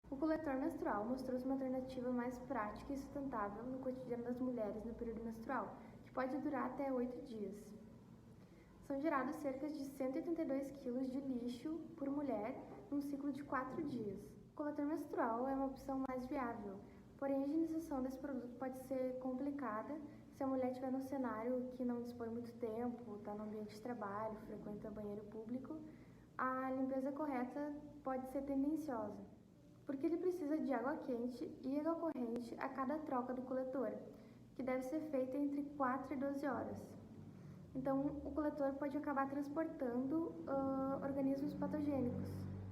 O coletor menstrual mostrou-se uma alternativa mais prática e sustentável no cotidiano das mulheres no período menstrual, que pode durar até 8 dias. São gerados cerca de 182 kg de lixo por mulher num ciclo de 4 dias. O coletor menstrual é uma opção mais viável, porém a higienização desse produto pode ser complicada se a mulher estiver num cenário que não dispõe muito tempo, está no ambiente de trabalho, frequenta banheiro público. A limpeza correta pode ser tendenciosa, porque ele precisa de água quente e água corrente a cada troca do coletor, que deve ser feita entre 4 e 12 horas. Então, o coletor pode acabar transportando organismos patogênicos.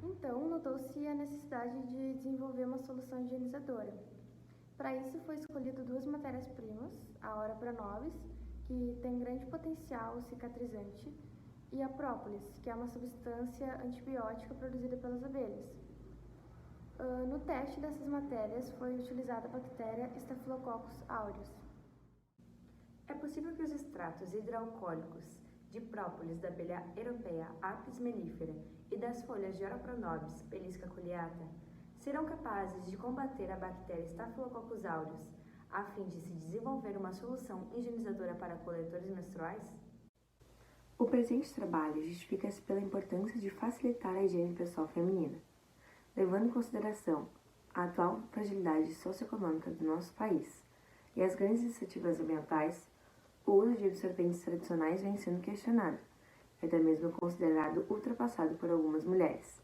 Então, notou-se a necessidade de desenvolver uma solução higienizadora. Para isso, foi escolhido duas matérias-primas, a Ora Pronobis, que tem grande potencial cicatrizante, e a própolis, que é uma substância antibiótica produzida pelas abelhas. No teste dessas matérias foi utilizada a bactéria Staphylococcus aureus. É possível que os extratos hidroalcoólicos de própolis da abelha europeia Apis mellifera e das folhas de Ora Pronobis Pelisca culeata serão capazes de combater a bactéria Staphylococcus aureus a fim de se desenvolver uma solução higienizadora para coletores menstruais? O presente trabalho justifica-se pela importância de facilitar a higiene pessoal feminina, levando em consideração a atual fragilidade socioeconômica do nosso país e as grandes iniciativas ambientais. O uso de absorventes tradicionais vem sendo questionado, até mesmo considerado ultrapassado por algumas mulheres,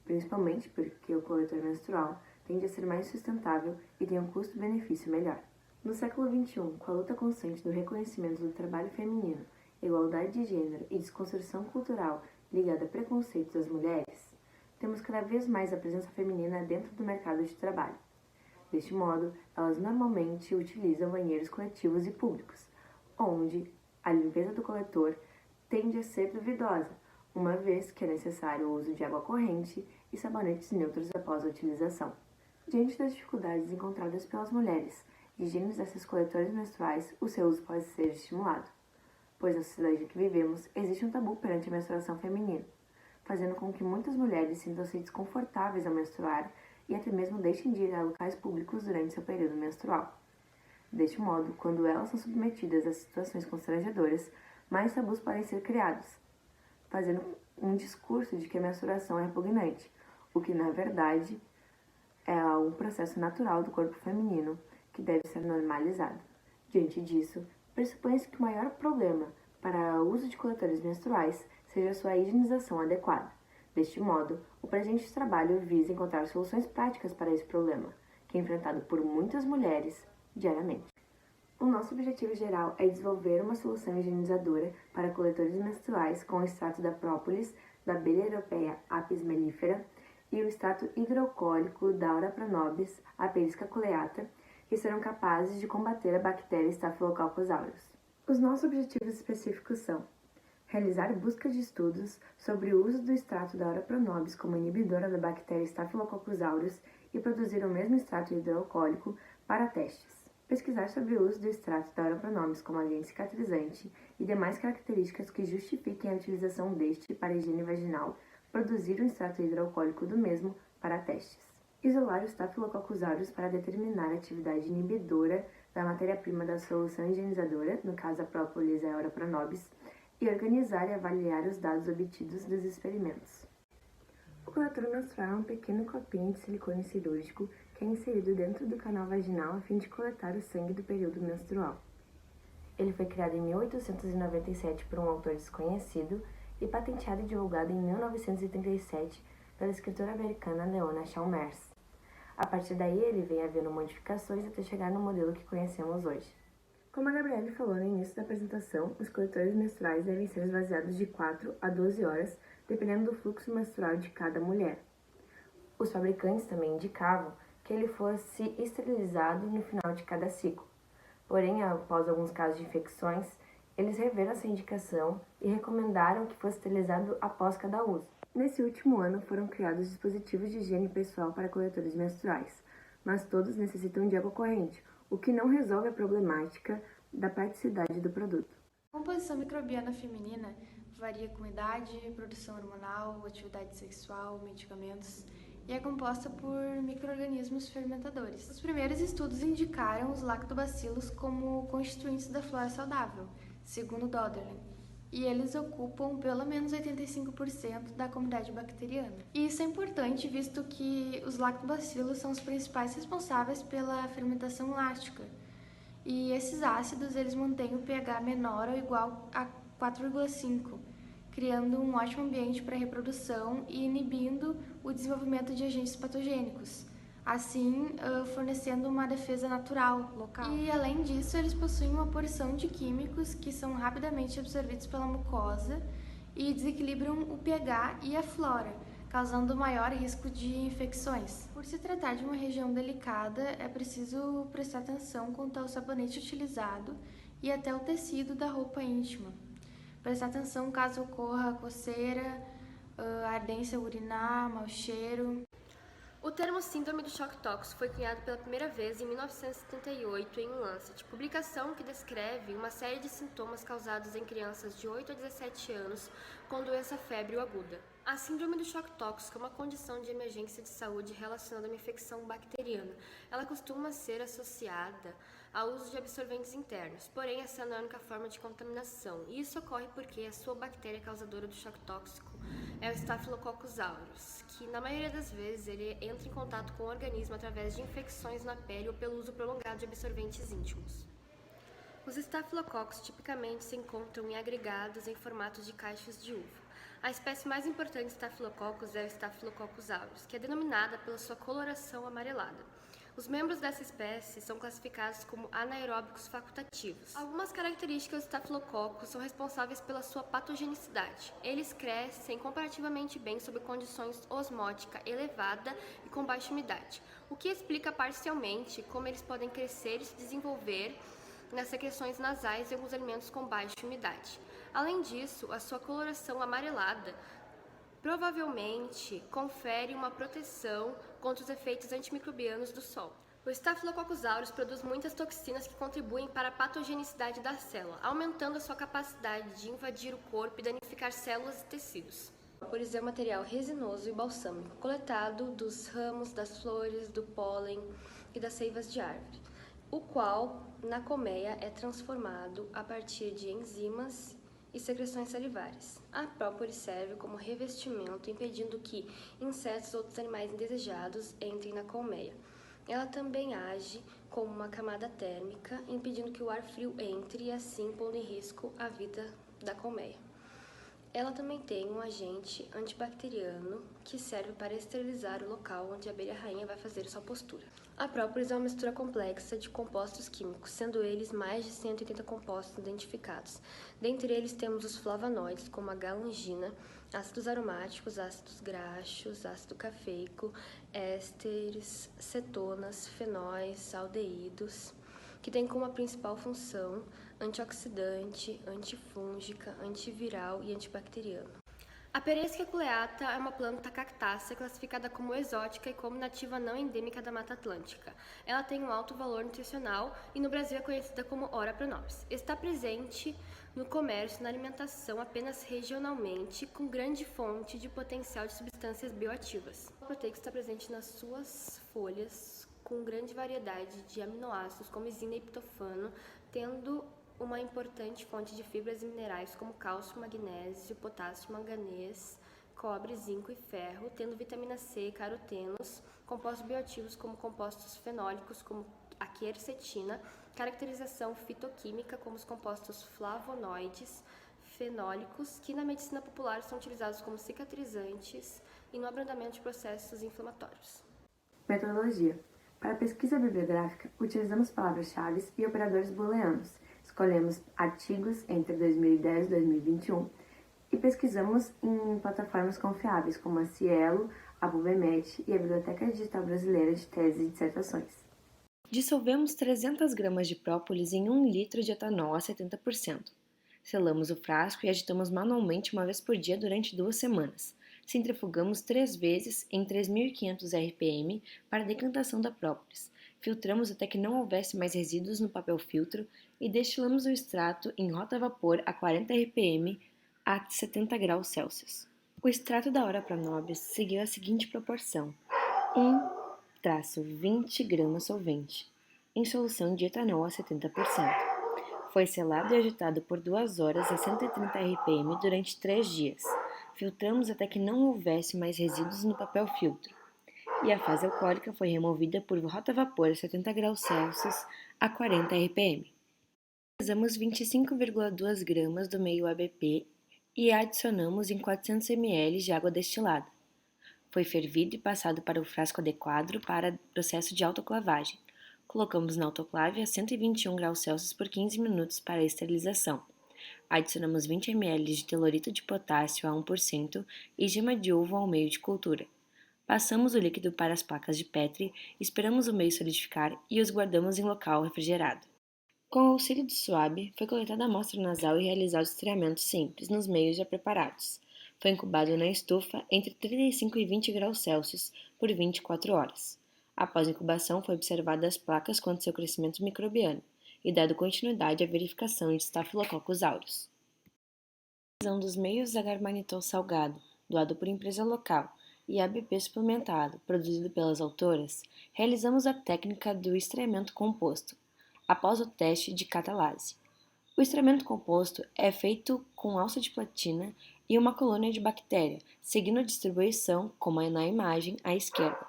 principalmente porque o coletor menstrual tende a ser mais sustentável e tem um custo-benefício melhor. No século XXI, com a luta constante do reconhecimento do trabalho feminino, igualdade de gênero e desconstrução cultural ligada a preconceitos das mulheres, temos cada vez mais a presença feminina dentro do mercado de trabalho. Deste modo, elas normalmente utilizam banheiros coletivos e públicos, onde a limpeza do coletor tende a ser duvidosa, uma vez que é necessário o uso de água corrente e sabonetes neutros após a utilização. Diante das dificuldades encontradas pelas mulheres de higienizar esses coletores menstruais, o seu uso pode ser estimulado, pois na sociedade em que vivemos existe um tabu perante a menstruação feminina, fazendo com que muitas mulheres sintam-se desconfortáveis ao menstruar e até mesmo deixem de ir a locais públicos durante seu período menstrual. Deste modo, quando elas são submetidas a situações constrangedoras, mais tabus podem ser criados, fazendo um discurso de que a menstruação é repugnante, o que na verdade é um processo natural do corpo feminino que deve ser normalizado. Diante disso, pressupõe-se que o maior problema para o uso de coletores menstruais seja a sua higienização adequada. Deste modo, o presente trabalho visa encontrar soluções práticas para esse problema, que é enfrentado por muitas mulheres diariamente. O nosso objetivo geral é desenvolver uma solução higienizadora para coletores menstruais com o extrato da própolis da abelha europeia Apis mellifera e o extrato hidroalcoólico da Ora Pronobis Pelisca culeata, que serão capazes de combater a bactéria Staphylococcus aureus. Os nossos objetivos específicos são realizar busca de estudos sobre o uso do extrato da Ora Pronobis como inibidora da bactéria Staphylococcus aureus e produzir o mesmo extrato hidroalcoólico para testes. Pesquisar sobre o uso do extrato da Ora Pronobis como agente cicatrizante e demais características que justifiquem a utilização deste para a higiene vaginal, produzir um extrato hidroalcoólico do mesmo para testes. Isolar o Staphylococcus aureus para determinar a atividade inibidora da matéria-prima da solução higienizadora, no caso a própolis e a Ora Pronobis, e organizar e avaliar os dados obtidos dos experimentos. O coletor menstrual é um pequeno copinho de silicone cirúrgico que é inserido dentro do canal vaginal a fim de coletar o sangue do período menstrual. Ele foi criado em 1897 por um autor desconhecido e patenteado e divulgado em 1937 pela escritora americana Leona Chalmers. A partir daí, ele vem havendo modificações até chegar no modelo que conhecemos hoje. Como a Gabriele falou no início da apresentação, os coletores menstruais devem ser esvaziados de 4 a 12 horas, dependendo do fluxo menstrual de cada mulher. Os fabricantes também indicavam que ele fosse esterilizado no final de cada ciclo. Porém, após alguns casos de infecções, eles reveram essa indicação e recomendaram que fosse esterilizado após cada uso. Nesse último ano, foram criados dispositivos de higiene pessoal para coletores menstruais, mas todos necessitam de água corrente, o que não resolve a problemática da praticidade do produto. A composição microbiana feminina varia com idade, produção hormonal, atividade sexual, medicamentos e é composta por micro-organismos fermentadores. Os primeiros estudos indicaram os lactobacilos como constituintes da flora saudável, segundo Dodderly, e eles ocupam pelo menos 85% da comunidade bacteriana. E isso é importante visto que os lactobacilos são os principais responsáveis pela fermentação láctica, e esses ácidos eles mantêm o pH menor ou igual a 4,5, criando um ótimo ambiente para reprodução e inibindo o desenvolvimento de agentes patogênicos, assim fornecendo uma defesa natural local. E além disso, eles possuem uma porção de químicos que são rapidamente absorvidos pela mucosa e desequilibram o pH e a flora, causando maior risco de infecções. Por se tratar de uma região delicada, é preciso prestar atenção quanto ao sabonete utilizado e até o tecido da roupa íntima. Prestar atenção caso ocorra coceira, ardência urinar, mau cheiro. O termo síndrome do choque tóxico foi cunhado pela primeira vez em 1978 em um Lancet, publicação que descreve uma série de sintomas causados em crianças de 8 a 17 anos com doença fébrile aguda. A síndrome do choque tóxico é uma condição de emergência de saúde relacionada a uma infecção bacteriana. Ela costuma ser associada ao uso de absorventes internos, porém essa não é a única forma de contaminação. E isso ocorre porque a sua bactéria causadora do choque tóxico é o Staphylococcus aureus, que na maioria das vezes ele entra em contato com o organismo através de infecções na pele ou pelo uso prolongado de absorventes íntimos. Os estafilococcos tipicamente se encontram em agregados em formatos de caixas de uva. A espécie mais importante de Staphylococcus é o Staphylococcus aureus, que é denominada pela sua coloração amarelada. Os membros dessa espécie são classificados como anaeróbicos facultativos. Algumas características do Staphylococcus são responsáveis pela sua patogenicidade. Eles crescem comparativamente bem sob condições osmótica elevada e com baixa umidade, o que explica parcialmente como eles podem crescer e se desenvolver nas secreções nasais e alguns alimentos com baixa umidade. Além disso, a sua coloração amarelada provavelmente confere uma proteção contra os efeitos antimicrobianos do sol. O Staphylococcus aureus produz muitas toxinas que contribuem para a patogenicidade da célula, aumentando a sua capacidade de invadir o corpo e danificar células e tecidos. O própolis é um material resinoso e balsâmico coletado dos ramos, das flores, do pólen e das seivas de árvore, o qual, na colmeia, é transformado a partir de enzimas e secreções salivares. A própolis serve como revestimento, impedindo que insetos ou outros animais indesejados entrem na colmeia. Ela também age como uma camada térmica, impedindo que o ar frio entre e assim pondo em risco a vida da colmeia. Ela também tem um agente antibacteriano que serve para esterilizar o local onde a abelha rainha vai fazer sua postura. A própolis é uma mistura complexa de compostos químicos, sendo eles mais de 180 compostos identificados. Dentre eles temos os flavonoides, como a galangina, ácidos aromáticos, ácidos graxos, ácido cafeico, ésteres, cetonas, fenóis, aldeídos, que têm como a principal função antioxidante, antifúngica, antiviral e antibacteriano. A Pereisca culeata é uma planta cactácea classificada como exótica e como nativa não endêmica da Mata Atlântica. Ela tem um alto valor nutricional e no Brasil é conhecida como Ora pro nobis. Está presente no comércio e na alimentação apenas regionalmente, com grande fonte de potencial de substâncias bioativas. O proteico está presente nas suas folhas, com grande variedade de aminoácidos como isina e triptofano, tendo uma importante fonte de fibras e minerais como cálcio, magnésio, potássio, manganês, cobre, zinco e ferro, tendo vitamina C, carotenos, compostos bioativos como compostos fenólicos como a quercetina, caracterização fitoquímica como os compostos flavonoides, fenólicos, que na medicina popular são utilizados como cicatrizantes e no abrandamento de processos inflamatórios. Metodologia. Para a pesquisa bibliográfica, utilizamos palavras-chave e operadores booleanos. Escolhemos artigos entre 2010 e 2021 e pesquisamos em plataformas confiáveis como a Cielo, a PubMed e a Biblioteca Digital Brasileira de Teses e Dissertações. Dissolvemos 300 gramas de própolis em 1 litro de etanol a 70%. Selamos o frasco e agitamos manualmente uma vez por dia durante 2 semanas. Centrifugamos 3 vezes em 3.500 RPM para a decantação da própolis. Filtramos até que não houvesse mais resíduos no papel filtro e destilamos o extrato em rota a vapor a 40 RPM a 70 graus Celsius. O extrato da Ora pro nobis seguiu a seguinte proporção: 1-20 gramas solvente, em solução de etanol a 70%. Foi selado e agitado por 2 horas a 130 rpm durante 3 dias. Filtramos até que não houvesse mais resíduos no papel filtro. E a fase alcoólica foi removida por rota-vapor a 70 graus Celsius a 40 rpm. Usamos 25,2 gramas do meio ABP e adicionamos em 400 ml de água destilada. Foi fervido e passado para o frasco adequado para processo de autoclavagem. Colocamos na autoclave a 121 graus Celsius por 15 minutos para a esterilização. Adicionamos 20 ml de telurito de potássio a 1% e gema de ovo ao meio de cultura. Passamos o líquido para as placas de Petri, esperamos o meio solidificar e os guardamos em local refrigerado. Com o auxílio do SWAB, foi coletada a amostra nasal e realizado estreamento simples nos meios já preparados. Foi incubado na estufa entre 35 e 20 graus Celsius por 24 horas. Após a incubação, foi observada as placas quanto ao seu crescimento microbiano e dado continuidade à verificação de Staphylococcus aureus. A utilização dos meios agar-manitol salgado, doado por empresa local, e ABP suplementado, produzido pelas autoras, realizamos a técnica do estreamento composto, após o teste de catalase. O estreamento composto é feito com alça de platina e uma colônia de bactéria, seguindo a distribuição, como é na imagem à esquerda.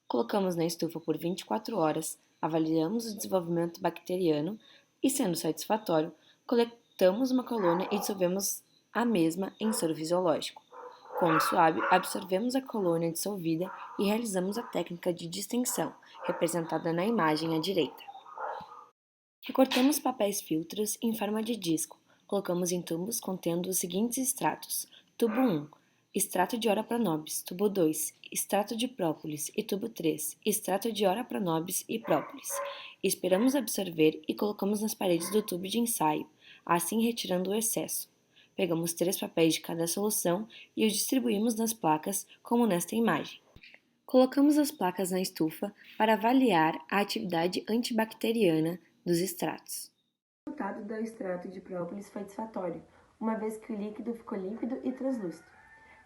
Colocamos na estufa por 24 horas, avaliamos o desenvolvimento bacteriano e, sendo satisfatório, coletamos uma colônia e dissolvemos a mesma em soro fisiológico. Com o SWAB, absorvemos a colônia dissolvida e realizamos a técnica de distensão, representada na imagem à direita. Recortamos papéis filtros em forma de disco. Colocamos em tubos contendo os seguintes extratos. Tubo 1, extrato de Ora pronobis. Tubo 2, extrato de própolis. E tubo 3, extrato de Ora pronobis e própolis. Esperamos absorver e colocamos nas paredes do tubo de ensaio, assim retirando o excesso. Pegamos 3 papéis de cada solução e os distribuímos nas placas, como nesta imagem. Colocamos as placas na estufa para avaliar a atividade antibacteriana dos extratos. O resultado do extrato de própolis foi satisfatório, uma vez que o líquido ficou límpido e translúcido.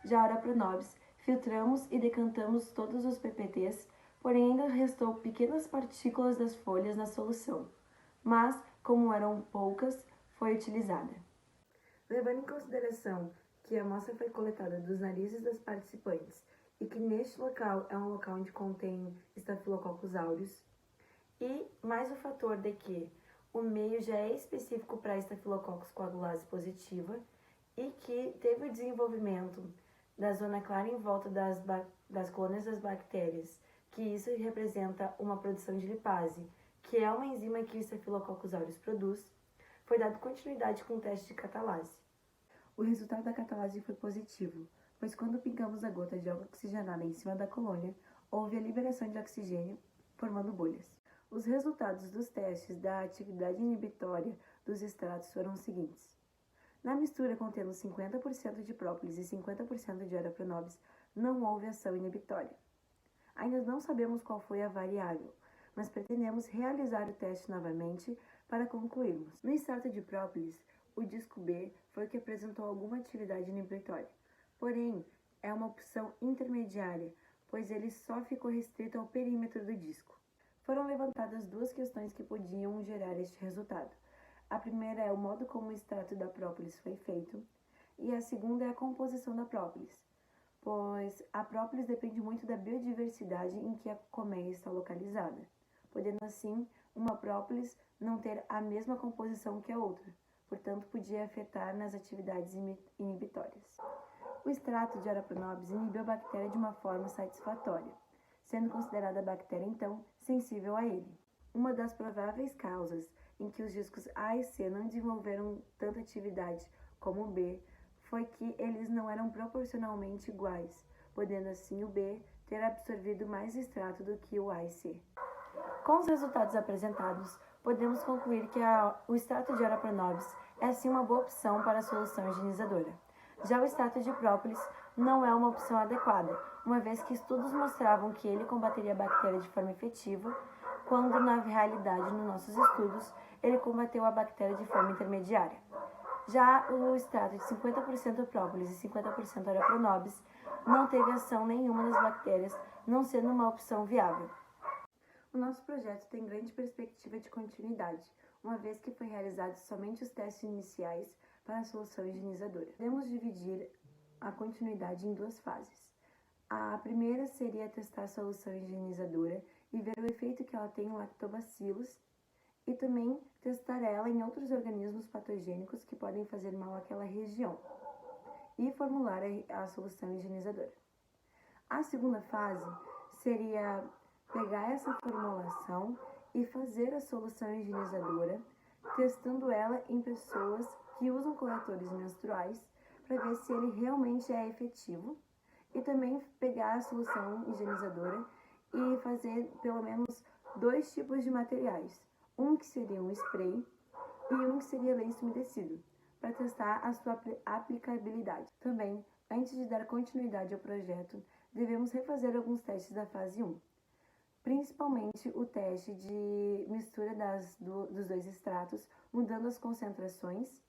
Já a Ora pronobis, filtramos e decantamos todos os PPTs, porém ainda restou pequenas partículas das folhas na solução, mas, como eram poucas, foi utilizada. Levando em consideração que a amostra foi coletada dos narizes das participantes e que neste local é um local onde contém Staphylococcus aureus, e mais o fator de que o meio já é específico para Staphylococcus coagulase positiva e que teve o desenvolvimento da zona clara em volta das colônias das bactérias, que isso representa uma produção de lipase, que é uma enzima que o Staphylococcus aureus produz, foi dado continuidade com o teste de catalase. O resultado da catalase foi positivo, pois quando pingamos a gota de água oxigenada em cima da colônia, houve a liberação de oxigênio, formando bolhas. Os resultados dos testes da atividade inibitória dos extratos foram os seguintes. Na mistura contendo 50% de própolis e 50% de Ora pronobis, não houve ação inibitória. Ainda não sabemos qual foi a variável, mas pretendemos realizar o teste novamente para concluirmos. No extrato de própolis, o disco B foi o que apresentou alguma atividade inibitória. Porém, é uma opção intermediária, pois ele só ficou restrito ao perímetro do disco. Foram levantadas 2 questões que podiam gerar este resultado. A primeira é o modo como o extrato da própolis foi feito, e a segunda é a composição da própolis, pois a própolis depende muito da biodiversidade em que a colmeia está localizada, podendo assim uma própolis não ter a mesma composição que a outra, portanto podia afetar nas atividades inibitórias. O extrato de Ora pronobis inibiu a bactéria de uma forma satisfatória, sendo considerada a bactéria então sensível a ele. Uma das prováveis causas em que os discos A e C não desenvolveram tanta atividade como o B foi que eles não eram proporcionalmente iguais, podendo assim o B ter absorvido mais extrato do que o A e C. Com os resultados apresentados, podemos concluir que o extrato de Ora pronobis é sim uma boa opção para a solução higienizadora. Já o extrato de própolis não é uma opção adequada, uma vez que estudos mostravam que ele combateria a bactéria de forma efetiva, quando na realidade, nos nossos estudos, ele combateu a bactéria de forma intermediária. Já o extrato de 50% própolis e 50% Area não teve ação nenhuma nas bactérias, não sendo uma opção viável. O nosso projeto tem grande perspectiva de continuidade, uma vez que foi realizados somente os testes iniciais para a solução higienizadora. Podemos dividir a continuidade em duas fases. A primeira seria testar a solução higienizadora e ver o efeito que ela tem em lactobacilos e também testar ela em outros organismos patogênicos que podem fazer mal àquela região e formular a solução higienizadora. A segunda fase seria pegar essa formulação e fazer a solução higienizadora, testando ela em pessoas que usam coletores menstruais para ver se ele realmente é efetivo e também pegar a solução higienizadora e fazer pelo menos 2 tipos de materiais. Um que seria um spray e um que seria lenço umedecido, para testar a sua aplicabilidade. Também, antes de dar continuidade ao projeto, devemos refazer alguns testes da fase 1, principalmente o teste de mistura dos dois extratos, mudando as concentrações,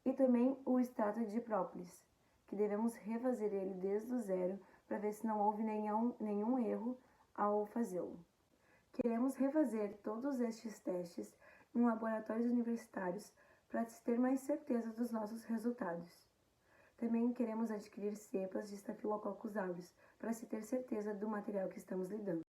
e também o extrato de própolis, que devemos refazer ele desde o zero para ver se não houve nenhum erro ao fazê-lo. Queremos refazer todos estes testes em laboratórios universitários para ter mais certeza dos nossos resultados. Também queremos adquirir cepas de Staphylococcus aureus para se ter certeza do material que estamos lidando.